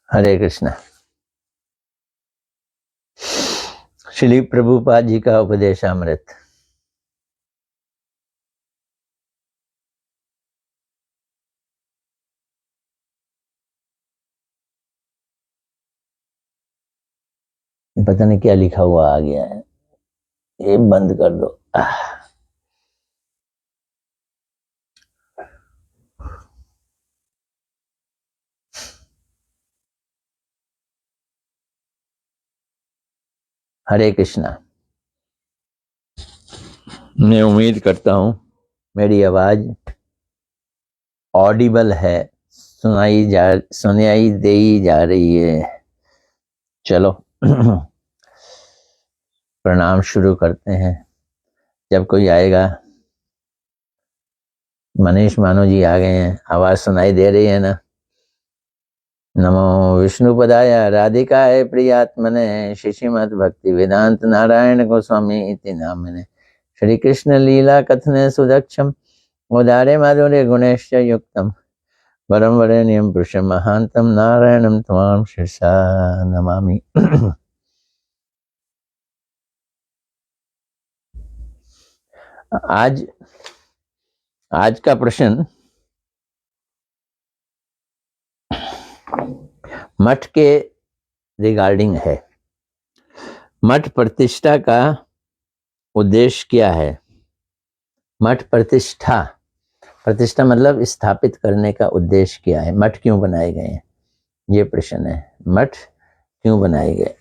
हरे कृष्णा। श्री प्रभुपाद जी का उपदेशामृत। पता नहीं क्या लिखा हुआ आ गया है, ये बंद कर दो। हरे कृष्णा। मैं उम्मीद करता हूं मेरी आवाज ऑडिबल है, सुनाई दे जा रही है। चलो प्रणाम शुरू करते हैं। जब कोई आएगा, मनीष मानो जी आ गए हैं, आवाज सुनाई दे रही है ना। नमो विष्णुपदाय राधिकाय प्रियात्मने श्रीमद् भक्ति वेदांत नारायण गोस्वामी इति नामने श्री कृष्ण लीला कथने सुदक्षम उदारे माधुर्य गुणेश्च युक्तम वरम वरेण्यम पुरुषम महांतम नारायणम त्वां शिरसा नमामि। आज का प्रश्न मठ के रिगार्डिंग है। मठ प्रतिष्ठा का उद्देश्य क्या है? मठ प्रतिष्ठा मतलब स्थापित करने का उद्देश्य क्या है? मठ क्यों बनाए गए हैं, ये प्रश्न है। मठ क्यों बनाए गए?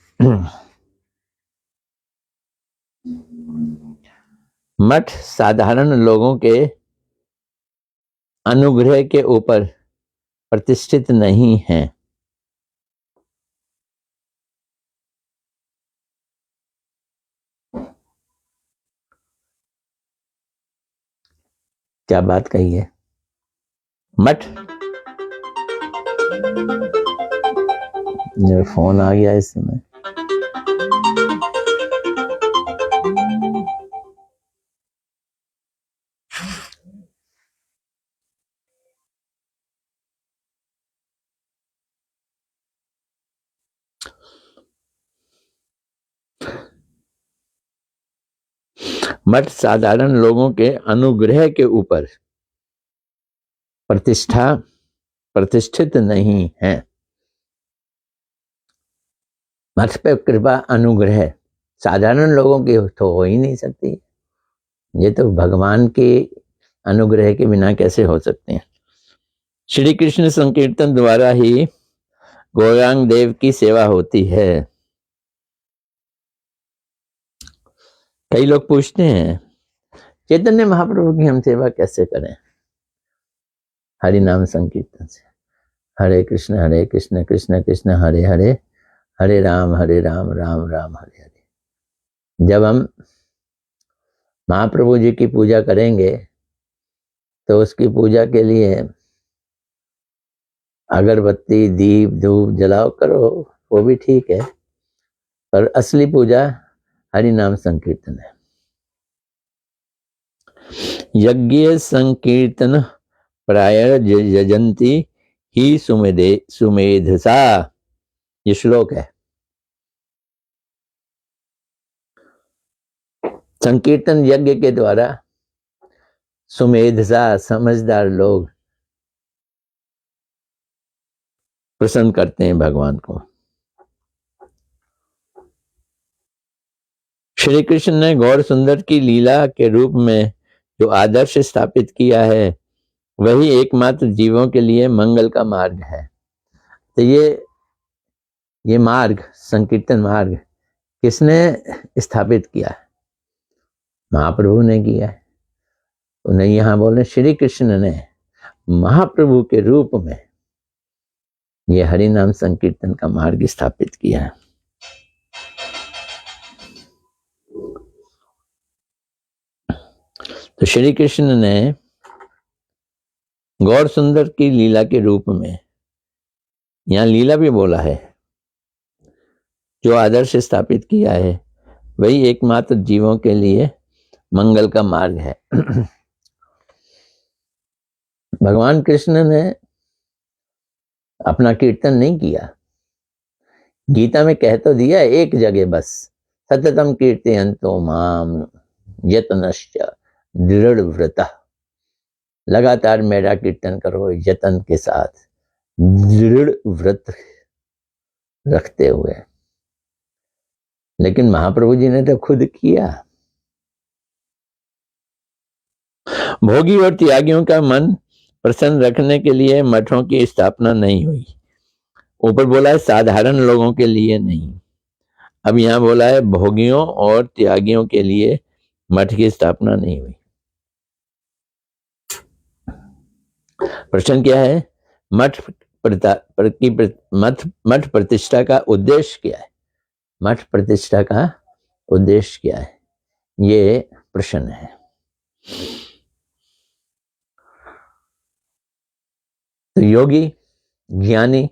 मठ साधारण लोगों के अनुग्रह के ऊपर प्रतिष्ठित नहीं है। क्या बात कही है? मठ, मेरा फोन आ गया इस समय। मठ साधारण लोगों के अनुग्रह के ऊपर प्रतिष्ठित नहीं है। मठ पे कृपा अनुग्रह साधारण लोगों की तो हो ही नहीं सकती। ये तो भगवान के अनुग्रह के बिना कैसे हो सकते हैं। श्री कृष्ण संकीर्तन द्वारा ही गौरांग देव की सेवा होती है। कई लोग पूछते हैं चैतन्य महाप्रभु की हम सेवा कैसे करें? हरि नाम संकीर्तन से। हरे कृष्ण कृष्ण कृष्ण हरे हरे, हरे राम राम राम हरे हरे। जब हम महाप्रभु जी की पूजा करेंगे तो उसकी पूजा के लिए अगरबत्ती दीप धूप जलाओ करो, वो भी ठीक है, पर असली पूजा हरि नाम संकीर्तन है। यज्ञ संकीर्तन प्राय यजंती ही सुमेधसा, ये श्लोक है। संकीर्तन यज्ञ के द्वारा सुमेधसा समझदार लोग प्रसन्न करते हैं भगवान को। श्री कृष्ण ने गौर सुंदर की लीला के रूप में जो आदर्श स्थापित किया है वही एकमात्र जीवों के लिए मंगल का मार्ग है। तो ये मार्ग, संकीर्तन मार्ग किसने स्थापित किया है? महाप्रभु ने किया है। उन्हें यहाँ बोले श्री कृष्ण ने महाप्रभु के रूप में ये हरि नाम संकीर्तन का मार्ग स्थापित किया है। तो श्री कृष्ण ने गौर सुंदर की लीला के रूप में, यहाँ लीला भी बोला है, जो आदर्श स्थापित किया है वही एकमात्र जीवों के लिए मंगल का मार्ग है। भगवान कृष्ण ने अपना कीर्तन नहीं किया। गीता में कह तो दिया एक जगह बस, सततम कीर्तयन्तो माम यतनश्च दृढ़ व्रतः, लगातार मेरा कीर्तन करो यतन के साथ, दृढ़ व्रत रखते हुए। लेकिन महाप्रभु जी ने तो खुद किया। भोगी और त्यागियों का मन प्रसन्न रखने के लिए मठों की स्थापना नहीं हुई। ऊपर बोला है साधारण लोगों के लिए नहीं, अब यहां बोला है भोगियों और त्यागियों के लिए मठ की स्थापना नहीं हुई। प्रश्न क्या है? मठ प्रतिष्ठा का उद्देश्य क्या है? मठ प्रतिष्ठा का उद्देश्य क्या है, ये प्रश्न है। तो योगी, ज्ञानी,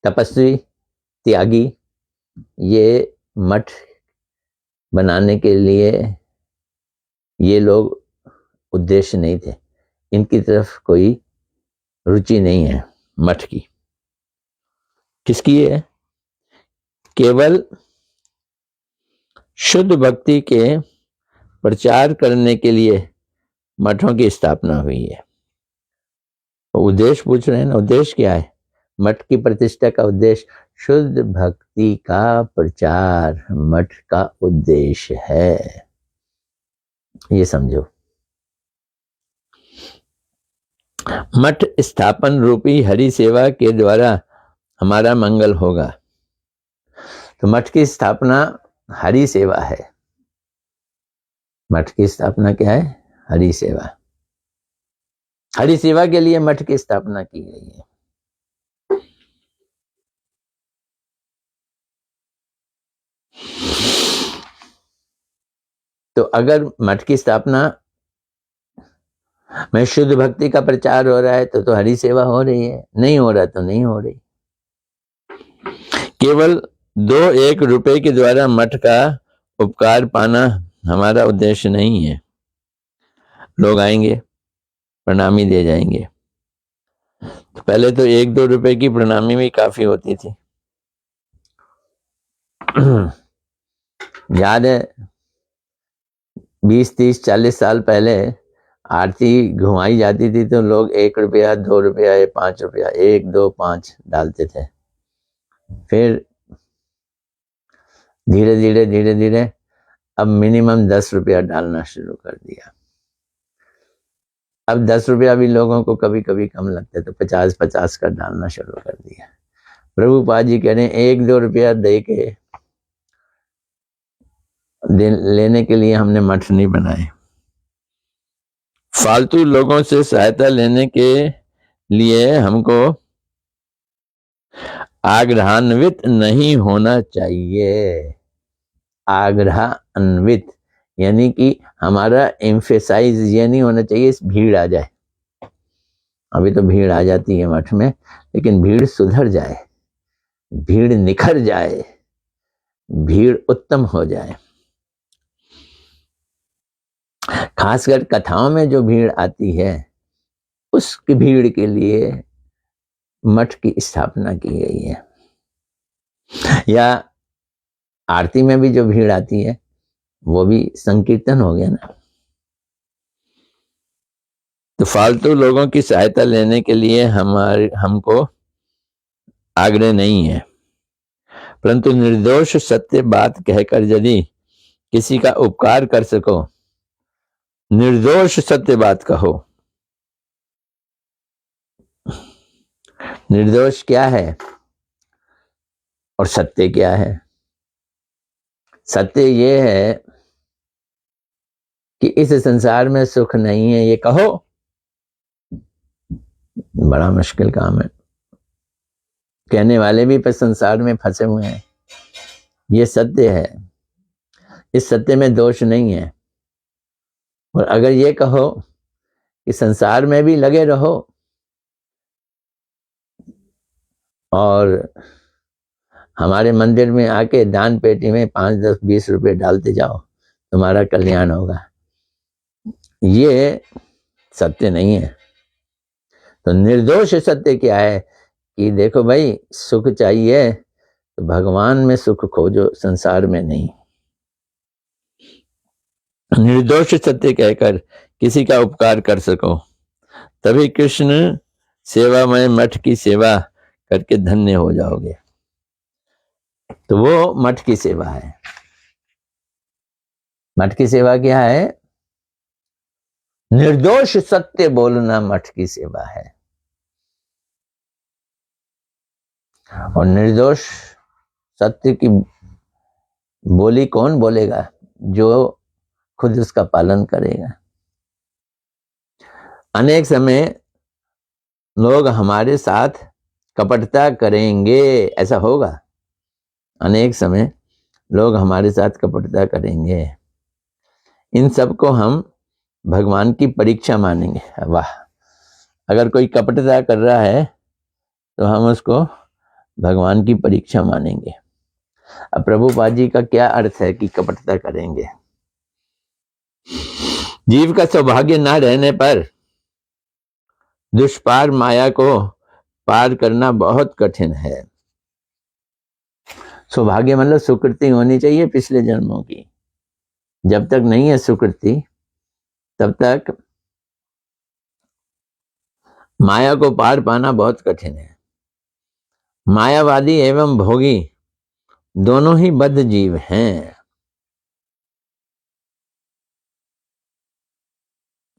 तपस्वी, त्यागी, ये मठ बनाने के लिए ये लोग उद्देश्य नहीं थे, इनकी तरफ कोई रुचि नहीं है मठ की। किसकी है? केवल शुद्ध भक्ति के प्रचार करने के लिए मठों की स्थापना हुई है। उद्देश्य पूछ रहे हैं ना, उद्देश्य क्या है? मठ की प्रतिष्ठा का उद्देश्य शुद्ध भक्ति का प्रचार मठ का उद्देश्य है, ये समझो। मठ स्थापन रूपी हरि सेवा के द्वारा हमारा मंगल होगा। तो मठ की स्थापना हरि सेवा है। मठ की स्थापना क्या है? हरि सेवा। हरि सेवा के लिए मठ की स्थापना की गई है। तो अगर मठ की स्थापना में शुद्ध भक्ति का प्रचार हो रहा है तो हरि सेवा हो रही है, नहीं हो रहा तो नहीं हो रही। केवल 2-1 रुपए के द्वारा मठ का उपकार पाना हमारा उद्देश्य नहीं है। लोग आएंगे, प्रणामी दे जाएंगे। तो पहले तो 1-2 रुपए की प्रणामी भी काफी होती थी। याद है 20-30-40 साल पहले आरती घुमाई जाती थी तो लोग 1 रुपया, 2 रुपया, 5 रुपया, 1, 2, 5 डालते थे। फिर धीरे धीरे अब मिनिमम 10 रुपया डालना शुरू कर दिया। अब 10 रुपया भी लोगों को कभी कभी कम लगता तो 50-50 का डालना शुरू कर दिया। प्रभुपाद जी कह रहे हैं 1-2 रुपया दे के लेने के लिए हमने मठ नहीं बनाए। फालतू लोगों से सहायता लेने के लिए हमको आग्रहान्वित नहीं होना चाहिए। आग्रहान्वित यानी कि हमारा एम्फेसाइज ये नहीं होना चाहिए इस भीड़ आ जाए। अभी तो भीड़ आ जाती है मठ में, लेकिन भीड़ सुधर जाए, भीड़ निखर जाए, भीड़ उत्तम हो जाए। खासकर कथाओं में जो भीड़ आती है उसकी भीड़ के लिए मठ की स्थापना की गई है। या आरती में भी जो भीड़ आती है वो भी संकीर्तन हो गया ना। तो फालतू लोगों की सहायता लेने के लिए हमको आग्रह नहीं है, परंतु निर्दोष सत्य बात कहकर यदि किसी का उपकार कर सको, निर्दोष सत्य बात कहो। निर्दोष क्या है और सत्य क्या है? सत्य ये है कि इस संसार में सुख नहीं है, ये कहो। बड़ा मुश्किल काम है, कहने वाले भी पर संसार में फंसे हुए हैं। ये सत्य है, इस सत्य में दोष नहीं है। और अगर ये कहो कि संसार में भी लगे रहो और हमारे मंदिर में आके दान पेटी में 5, 10, 20 रुपए डालते जाओ, तुम्हारा कल्याण होगा, ये सत्य नहीं है। तो निर्दोष सत्य क्या है कि देखो भाई, सुख चाहिए तो भगवान में सुख खोजो, संसार में नहीं। निर्दोष सत्य कहकर किसी का उपकार कर सको, तभी कृष्ण सेवामय मठ की सेवा करके धन्य हो जाओगे। तो वो मठ की सेवा है। मठ की सेवा क्या है? निर्दोष सत्य बोलना मठ की सेवा है। और निर्दोष सत्य की बोली कौन बोलेगा? जो खुद उसका पालन करेगा। अनेक समय लोग हमारे साथ कपटता करेंगे, ऐसा होगा। अनेक समय लोग हमारे साथ कपटता करेंगे। इन सब को हम भगवान की परीक्षा मानेंगे। वाह, अगर कोई कपटता कर रहा है तो हम उसको भगवान की परीक्षा मानेंगे। अब प्रभुपाद जी का क्या अर्थ है कि कपटता करेंगे? जीव का सौभाग्य न रहने पर दुष्पार माया को पार करना बहुत कठिन है। सौभाग्य मतलब सुकृति होनी चाहिए पिछले जन्मों की। जब तक नहीं है सुकृति, तब तक माया को पार पाना बहुत कठिन है। मायावादी एवं भोगी दोनों ही बद्ध जीव हैं।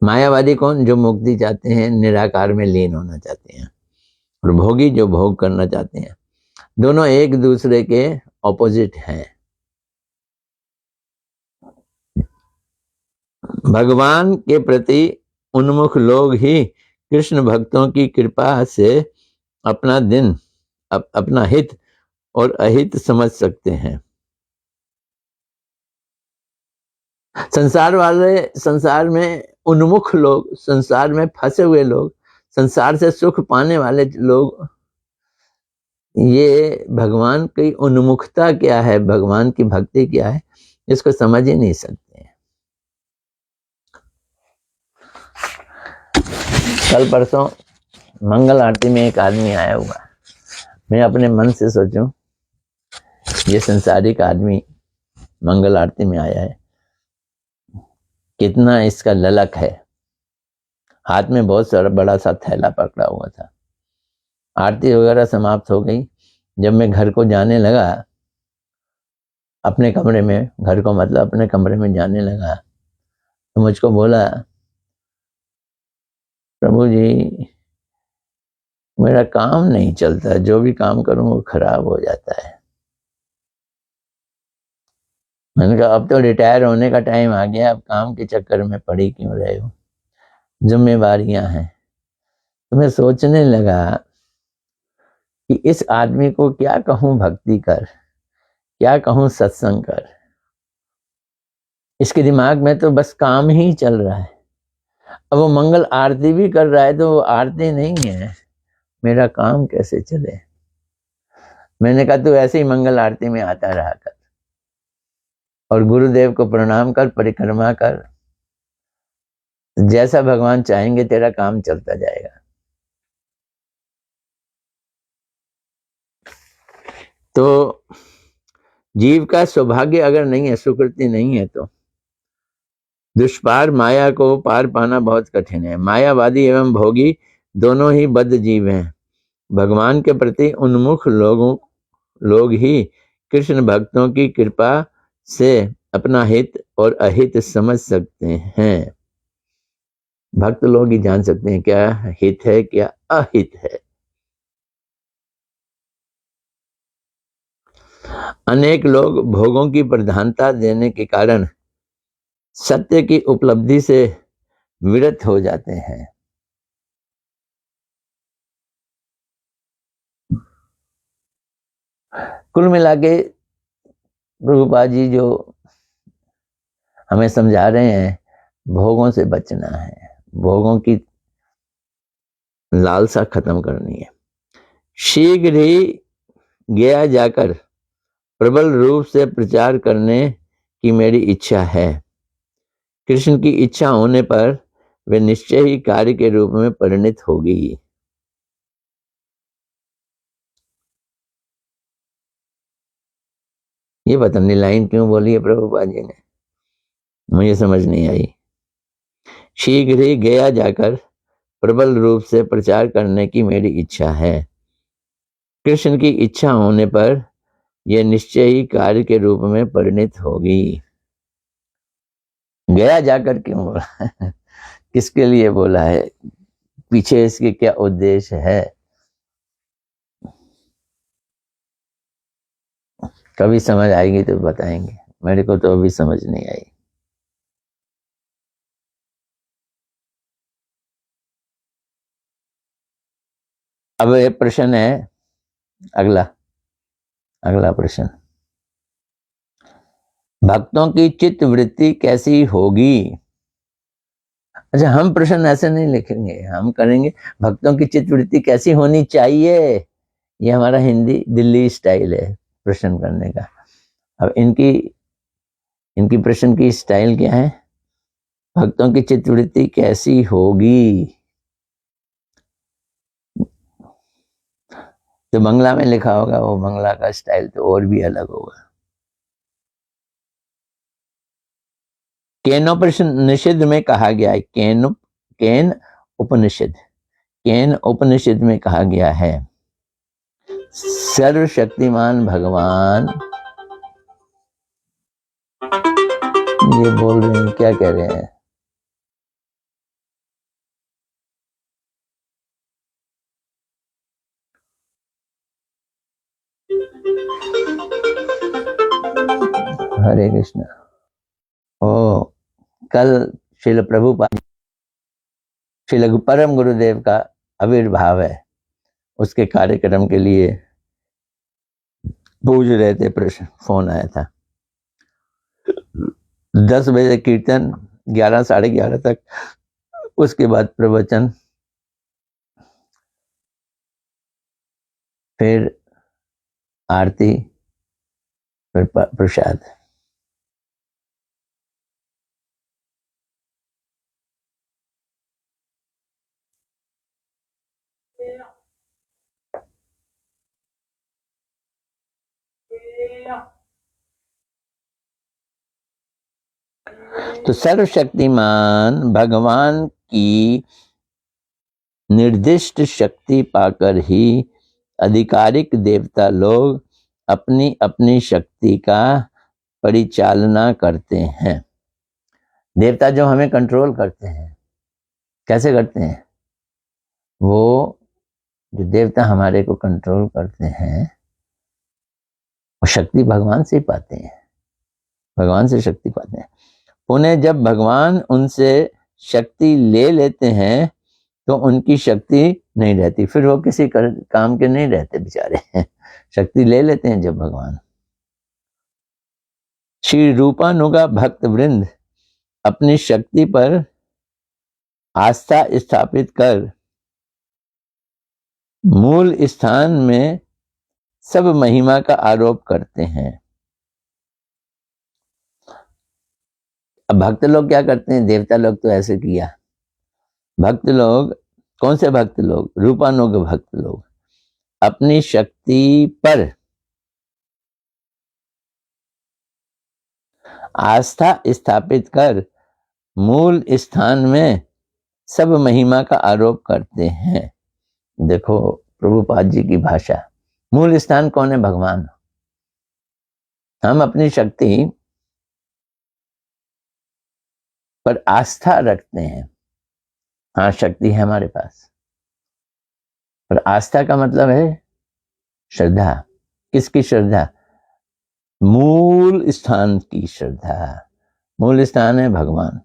मायावादी कौन? जो मुक्ति चाहते हैं, निराकार में लीन होना चाहते हैं, और भोगी जो भोग करना चाहते हैं। दोनों एक दूसरे के ऑपोजिट हैं। भगवान के प्रति उन्मुख लोग ही कृष्ण भक्तों की कृपा से अपना हित और अहित समझ सकते हैं। संसार में उन्मुख लोग, संसार में फंसे हुए लोग, संसार से सुख पाने वाले लोग, ये भगवान की उन्मुखता क्या है, भगवान की भक्ति क्या है, इसको समझ ही नहीं सकते। कल परसों मंगल आरती में एक आदमी आया हुआ। मैं अपने मन से सोचूं, ये संसारिक आदमी मंगल आरती में आया है, कितना इसका ललक है। हाथ में बहुत सारा बड़ा सा थैला पकड़ा हुआ था। आरती वगैरह समाप्त हो गई। जब मैं घर को जाने लगा, अपने कमरे में, घर को मतलब अपने कमरे में जाने लगा, तो मुझको बोला, प्रभु जी मेरा काम नहीं चलता, जो भी काम करूं वो खराब हो जाता है। मैंने कहा अब तो रिटायर होने का टाइम आ गया, अब काम के चक्कर में पड़ी क्यों रहे हो, जिम्मेवारियां हैं। तो मैं सोचने लगा कि इस आदमी को क्या कहूं भक्ति कर, क्या कहूं सत्संग कर। इसके दिमाग में तो बस काम ही चल रहा है। अब वो मंगल आरती भी कर रहा है तो वो आरती नहीं है, मेरा काम कैसे चले। मैंने कहा तू ऐसे ही मंगल आरती में आता रहा कर और गुरुदेव को प्रणाम कर, परिक्रमा कर, जैसा भगवान चाहेंगे तेरा काम चलता जाएगा। तो जीव का सौभाग्य अगर नहीं है, सुकृति नहीं है, तो दुष्पार माया को पार पाना बहुत कठिन है। मायावादी एवं भोगी दोनों ही बद्ध जीव हैं। भगवान के प्रति उन्मुख लोग ही कृष्ण भक्तों की कृपा से अपना हित और अहित समझ सकते हैं। भक्त लोग ही जान सकते हैं क्या हित है, क्या अहित है। अनेक लोग भोगों की प्रधानता देने के कारण सत्य की उपलब्धि से विरत हो जाते हैं। कुल मिला के प्रभुपाद जी जो हमें समझा रहे हैं, भोगों से बचना है, भोगों की लालसा खत्म करनी है। शीघ्र ही गया जाकर प्रबल रूप से प्रचार करने की मेरी इच्छा है। कृष्ण की इच्छा होने पर वे निश्चय ही कार्य के रूप में परिणित होगी। ये पता नहीं लाइन क्यों बोली है प्रभुपाद जी ने, मुझे समझ नहीं आई। शीघ्र ही गया जाकर प्रबल रूप से प्रचार करने की मेरी इच्छा है। कृष्ण की इच्छा होने पर यह निश्चय ही कार्य के रूप में परिणित होगी। गया जाकर क्यों बोला किसके लिए बोला है, पीछे इसके क्या उद्देश्य है? कभी समझ आएगी तो बताएंगे, मेरे को तो अभी समझ नहीं आई। अब एक प्रश्न है, अगला अगला प्रश्न, भक्तों की चित्त वृत्ति कैसी होगी? अच्छा, हम प्रश्न ऐसे नहीं लिखेंगे, हम करेंगे भक्तों की चित्त वृत्ति कैसी होनी चाहिए। ये हमारा हिंदी दिल्ली स्टाइल है प्रश्न करने का। अब इनकी इनकी प्रश्न की स्टाइल क्या है, भक्तों की चित्त वृत्ति कैसी होगी। तो बंगला में लिखा होगा, वो बंगला का स्टाइल तो और भी अलग होगा। केनोपनिषद में कहा गया है, केन उपनिषद में कहा गया है, सर्वशक्तिमान भगवान, ये बोल रहे हैं, क्या कह रहे हैं? हरे कृष्ण। ओ, कल श्रील प्रभुपाद, श्रील परम गुरुदेव का आविर्भाव है, उसके कार्यक्रम के लिए पूछ रहे थे प्रश्न, फोन आया था। 10 बजे कीर्तन, 11 साढ़े 11 तक, उसके बाद प्रवचन, फिर आरती, फिर प्रसाद। तो सर्वशक्तिमान भगवान की निर्दिष्ट शक्ति पाकर ही आधिकारिक देवता लोग अपनी अपनी शक्ति का परिचालना करते हैं। देवता जो हमें कंट्रोल करते हैं, कैसे करते हैं? वो जो देवता हमारे को कंट्रोल करते हैं, वो शक्ति भगवान से ही पाते हैं, भगवान से शक्ति पाते हैं। उन्हें जब भगवान उनसे शक्ति ले लेते हैं तो उनकी शक्ति नहीं रहती, फिर वो किसी काम के नहीं रहते बेचारे शक्ति ले लेते हैं जब भगवान। श्री रूपानुगा भक्त वृंद अपनी शक्ति पर आस्था स्थापित कर मूल स्थान में सब महिमा का आरोप करते हैं। अब भक्त लोग क्या करते हैं? देवता लोग तो ऐसे किया, भक्त लोग, कौन से भक्त लोग? रूपानुग भक्त लोग अपनी शक्ति पर आस्था स्थापित कर मूल स्थान में सब महिमा का आरोप करते हैं। देखो प्रभुपाद जी की भाषा, मूल स्थान कौन है? भगवान। हम अपनी शक्ति पर आस्था रखते हैं, हाँ शक्ति है हमारे पास, पर आस्था का मतलब है श्रद्धा। किसकी श्रद्धा? मूल स्थान की श्रद्धा। मूल स्थान है भगवान।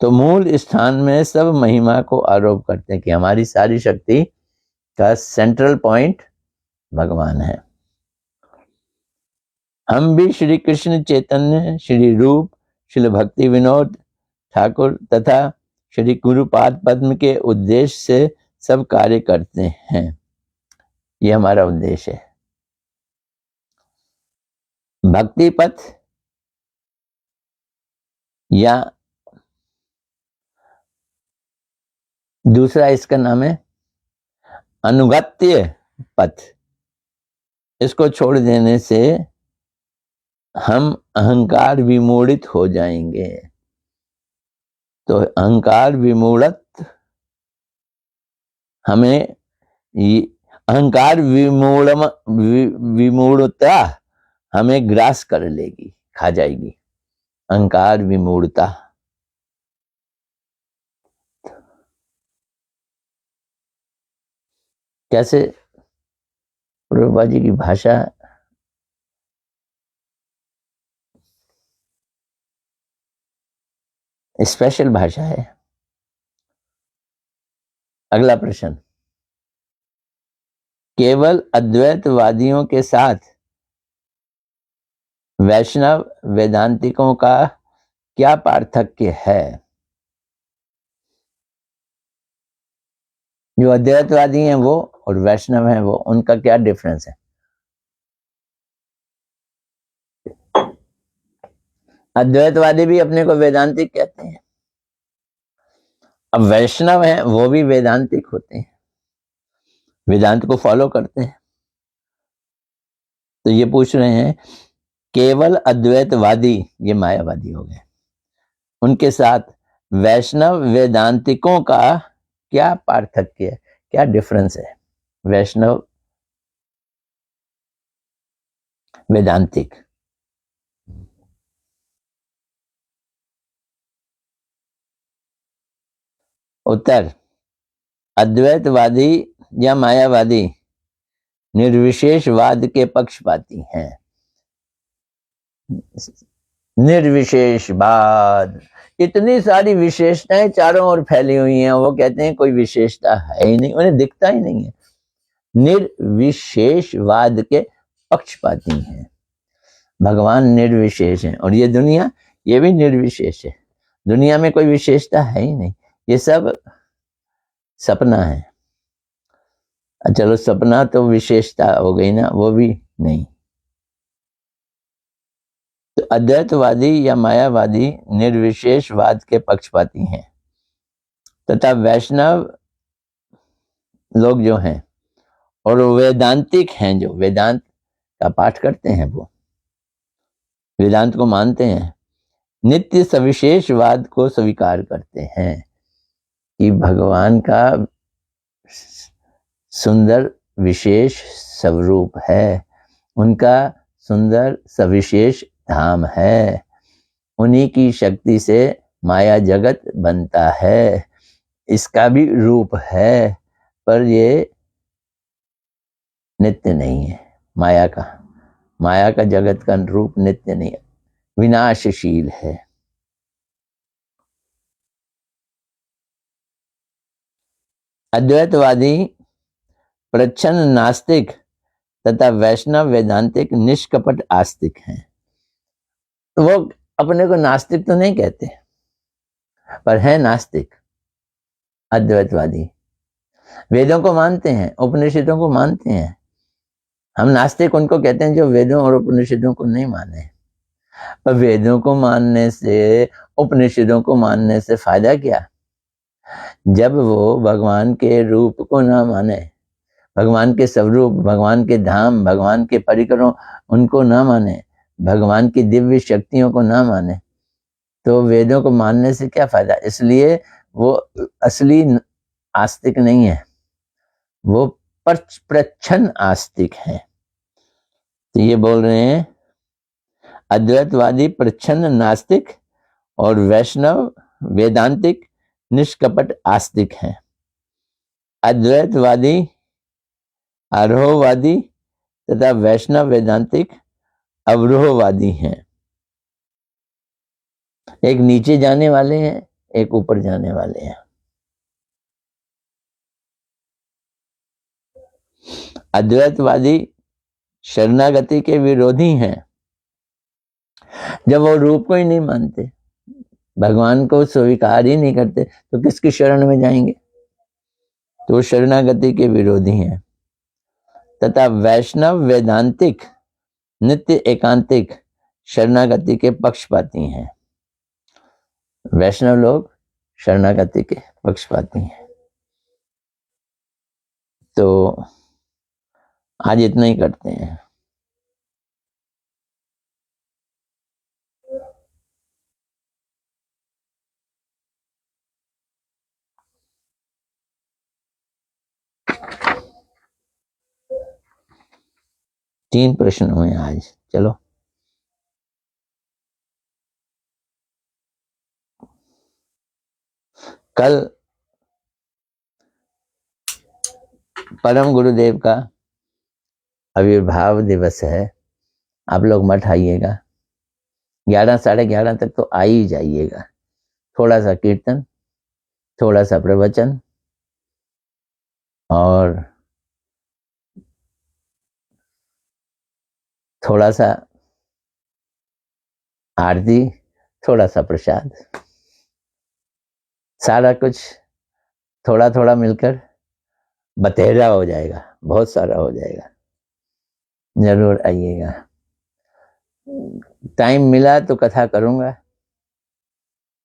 तो मूल स्थान में सब महिमा को आरोप करते हैं कि हमारी सारी शक्ति का सेंट्रल पॉइंट भगवान है। हम भी श्री कृष्ण चैतन्य, श्री रूप, श्री भक्ति विनोद ठाकुर तथा श्री गुरुपाद पद्म के उद्देश्य से सब कार्य करते हैं। ये हमारा उद्देश्य है। भक्ति पथ या दूसरा इसका नाम है अनुगत्य पथ। इसको छोड़ देने से हम अहंकार विमूढ़ित हो जाएंगे। तो अहंकार विमूढ़त हमें अहंकार विमूढ़ता हमें ग्रास कर लेगी, खा जाएगी। अहंकार विमूढ़ता। कैसे? प्रभुपा जी की भाषा स्पेशल भाषा है। अगला प्रश्न, केवल अद्वैतवादियों के साथ वैष्णव वेदांतिकों का क्या पार्थक्य है? जो अद्वैतवादी हैं वो और वैष्णव हैं वो, उनका क्या डिफरेंस है? अद्वैतवादी भी अपने को वेदांतिक कहते हैं, अब वैष्णव हैं वो भी वेदांतिक होते हैं, वेदांत को फॉलो करते हैं। तो ये पूछ रहे हैं केवल अद्वैतवादी, ये मायावादी हो गए, उनके साथ वैष्णव वेदांतिकों का क्या पार्थक्य है, क्या डिफरेंस है? वैष्णव वेदांतिक। उत्तर, अद्वैतवादी या मायावादी निर्विशेषवाद के पक्षपाती हैं। निर्विशेषवाद, इतनी सारी विशेषताएं चारों ओर फैली हुई हैं, वो कहते हैं कोई विशेषता है ही नहीं, उन्हें दिखता ही नहीं है। निर्विशेषवाद के पक्षपाती हैं। भगवान निर्विशेष हैं और ये दुनिया, ये भी निर्विशेष है। दुनिया में कोई विशेषता है ही नहीं, ये सब सपना है। चलो सपना तो विशेषता हो गई ना, वो भी नहीं। तो अद्वैतवादी या मायावादी निर्विशेषवाद के पक्षपाती हैं तथा वैष्णव लोग जो हैं और वेदांतिक हैं, जो वेदांत का पाठ करते हैं, वो वेदांत को मानते हैं, नित्य सविशेषवाद को स्वीकार करते हैं कि भगवान का सुंदर विशेष स्वरूप है, उनका सुंदर सविशेष धाम है, उन्हीं की शक्ति से माया जगत बनता है, इसका भी रूप है, पर ये नित्य नहीं है। माया का जगत का रूप नित्य नहीं है, विनाशशील है। अद्वैतवादी प्रच्छन्न नास्तिक तथा वैष्णव वेदांतिक निष्कपट आस्तिक हैं। वो अपने को नास्तिक तो नहीं कहते, पर है नास्तिक। अद्वैतवादी वेदों को मानते हैं, उपनिषदों को मानते हैं। हम नास्तिक उनको कहते हैं जो वेदों और उपनिषदों को नहीं माने। पर वेदों को मानने से, उपनिषदों को मानने से फायदा क्या? जब वो भगवान के रूप को ना माने, भगवान के स्वरूप, भगवान के धाम, भगवान के परिकरों उनको ना माने, भगवान की दिव्य शक्तियों को ना माने, तो वेदों को मानने से क्या फायदा? इसलिए वो असली आस्तिक नहीं है, वो प्रच्छन्न आस्तिक है। तो ये बोल रहे हैं अद्वैतवादी प्रच्छन्न नास्तिक और वैष्णव वेदांतिक निष्कपट आस्तिक हैं। अद्वैतवादी आरोहवादी तथा वैष्णव वेदांतिक अवरोहवादी हैं। एक नीचे जाने वाले हैं, एक ऊपर जाने वाले हैं। अद्वैतवादी शरणागति के विरोधी हैं। जब वो रूप को ही नहीं मानते, भगवान को स्वीकार ही नहीं करते, तो किसकी शरण में जाएंगे? तो शरणागति के विरोधी हैं। तथा वैष्णव वेदांतिक नित्य एकांतिक शरणागति के पक्षपाती हैं। वैष्णव लोग शरणागति के पक्षपाती हैं। तो आज इतना ही करते हैं। 3 प्रश्न हुए आज। चलो कल परम गुरुदेव का आविर्भाव दिवस है। आप लोग मठ आइएगा, 11 साढ़े 11 तक तो आ ही जाइएगा। थोड़ा सा कीर्तन, थोड़ा सा प्रवचन और थोड़ा सा आरती, थोड़ा सा प्रसाद, सारा कुछ थोड़ा थोड़ा मिलकर बतेरा हो जाएगा, बहुत सारा हो जाएगा। जरूर आइएगा। टाइम मिला तो कथा करूंगा,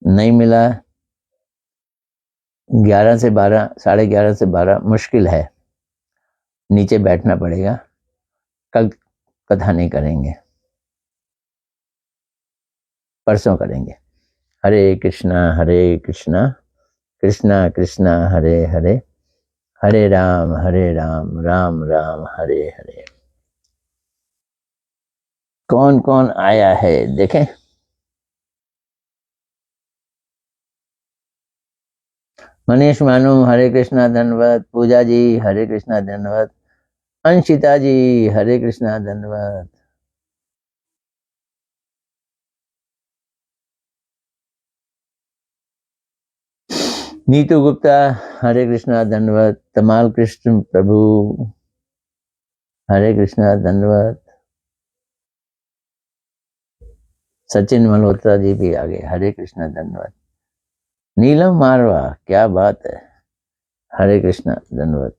नहीं मिला 11 से 12, साढ़े 11 से 12 मुश्किल है, नीचे बैठना पड़ेगा। कल कथा नहीं करेंगे, परसों करेंगे। हरे कृष्णा कृष्णा कृष्णा हरे हरे, हरे राम राम राम हरे हरे। कौन कौन आया है देखें। मनीष मानू हरे कृष्णा धन्यवाद। पूजा जी हरे कृष्णा धन्यवाद। अंशिता जी हरे कृष्णा धन्यवाद। नीतू गुप्ता हरे कृष्णा धन्यवाद। तमाल कृष्ण प्रभु हरे कृष्णा धन्यवाद। सचिन मल्होत्रा जी भी आ गए, हरे कृष्णा धन्यवाद। नीलम मारवा क्या बात है, हरे कृष्णा धन्यवाद।